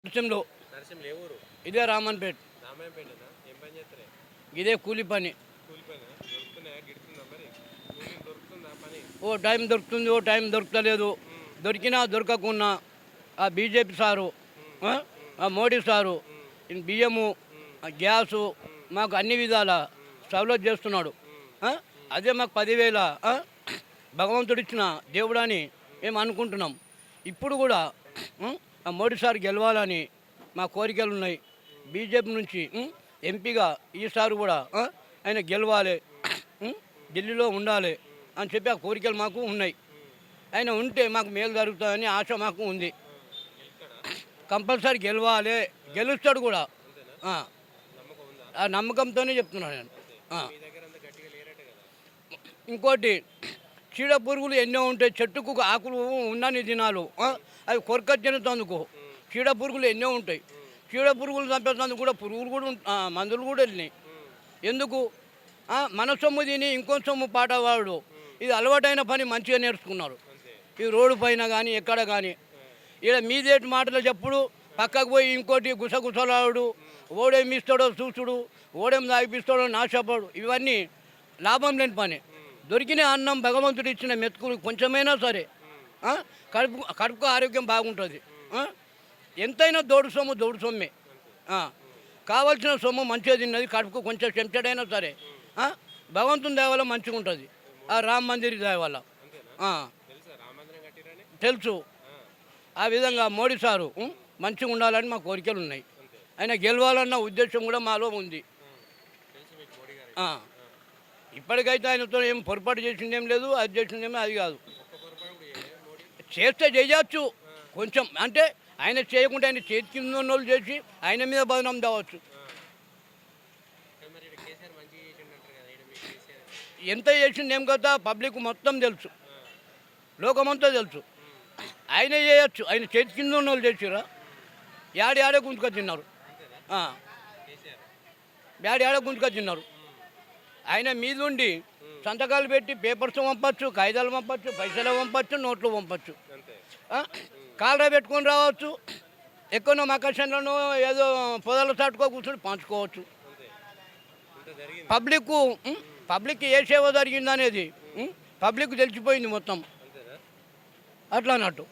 నరసింహులు నరసింహులు ఏ ఊరు? ఇదే రామన్పేట్. రామాయంపేటనా? ఏం పని చేస్తారే? ఇదే కూలి పని. కూలి పనా? దొరుకుతున్నాయా? గిడుతుందా మరి? కూలి దొరుకుతుందా పని? ఓ టైం దొరుకుతుంది, ఓ టైం దొరకలేదు. దొరికినా దొరకకున్నా ఆ బీజేపీ సారు, ఆ, ఆ మోడీ సారు ఈ బియ్యము, ఆ గ్యాసు మాకు అన్ని విధాల సవలత్ చేస్తున్నాడు. ఆ, అదే మాకు 10,000 భగవంతుడు ఇచ్చిన దేవుడని మేము అనుకుంటున్నాం. ఇప్పుడు కూడా ఆ మోడీ సార్ గెలవాలని మా కోరికలు ఉన్నాయి. బీజేపీ నుంచి ఎంపీగా ఈసారి కూడా ఆయన గెలవాలి, ఢిల్లీలో ఉండాలి అని చెప్పి ఆ కోరికలు మాకు ఉన్నాయి. ఆయన ఉంటే మాకు మేలు జరుగుతుందని ఆశ మాకు ఉంది. కంపల్సరీ గెలవాలి, గెలుస్తాడు కూడా. ఆ, నమ్మకం ఉందా? ఆ నమ్మకంతోనే చెప్తున్నాను నేను. మీ దగ్గర అంత గట్టిగా లేరట కదా? ఇంకోటి, చీడ పురుగులు ఎన్నో ఉంటాయి. చెట్టుకు ఆకులు ఉన్నన్ని దినాలు అవి కొరకొచ్చినందుకు చీడ పురుగులు ఎన్నో ఉంటాయి. చీడ పురుగులు చంపేందుకు కూడా పురుగులు కూడా మందులు కూడా వెళ్ళినాయి. ఎందుకు? మన సొమ్ము తిని ఇంకో సొమ్ము పాటవాడు ఇది అలవాటైన పని మంచిగా నేర్చుకున్నారు. ఈ రోడ్డు పైన కానీ ఎక్కడ కానీ ఇక్కడ మీదేటి మాటలు చెప్పుడు, పక్కకు పోయి ఇంకోటి గుసగుసలాడు, ఓడేమి ఇస్తాడో చూసుడు, ఓడేం తాగిపిస్తాడో నాశపడు, ఇవన్నీ లాభం లేని పని. దొరికిన అన్నం భగవంతుడు ఇచ్చిన మెతుకులు కొంచెమైనా సరే కడుపుకు ఆరోగ్యం బాగుంటుంది. ఎంతైనా దోడు సొమ్మే. కావాల్సిన సొమ్ము మంచిగా తిన్నది, కడుపుకు కొంచెం చెంచడైనా సరే భగవంతుని దయ వల్ల మంచిగా ఉంటుంది. ఆ రామ మందిర్ దయ వల్ల తెలుసు. ఆ విధంగా మోడీ సారు మంచిగా ఉండాలని మా కోరికలు ఉన్నాయి. ఆయన గెలవాలన్న ఉద్దేశం కూడా మాలో ఉంది. ఇప్పటికైతే ఆయనతో ఏం పొరపాటు చేసిందేం లేదు, అది చేసిందేమో అది కాదు. చేస్తే చేయవచ్చు కొంచెం, అంటే ఆయన చేయకుండా ఆయన చేతి కింద ఉన్న వాళ్ళు చేసి ఆయన మీద బదనం తేవచ్చు. ఎంత చేసిందేం కదా పబ్లిక్ మొత్తం తెలుసు, లోకమంతా తెలుసు. ఆయన చేయొచ్చు, ఆయన చేతి కింద ఉన్న వాళ్ళు చేసిరా యాడే గుంజుకొని తిన్నారు. యాడే గుంజుకొని తిన్నారు. ఆయన మీదుండి సంతకాలు పెట్టి పేపర్స్ పంపచ్చు, కాగితాలు పంపచ్చు, పైసలు పంపచ్చు, నోట్లు పంపచ్చు, కాలరా పెట్టుకొని రావచ్చు, ఎక్కడో మకర్షన్లను ఏదో పొదలు తట్టుకో కూర్చొని పంచుకోవచ్చు. పబ్లిక్ ఏ సేవ జరిగిందనేది పబ్లిక్ తెలిసిపోయింది మొత్తం. అట్లా అన్నట్టు.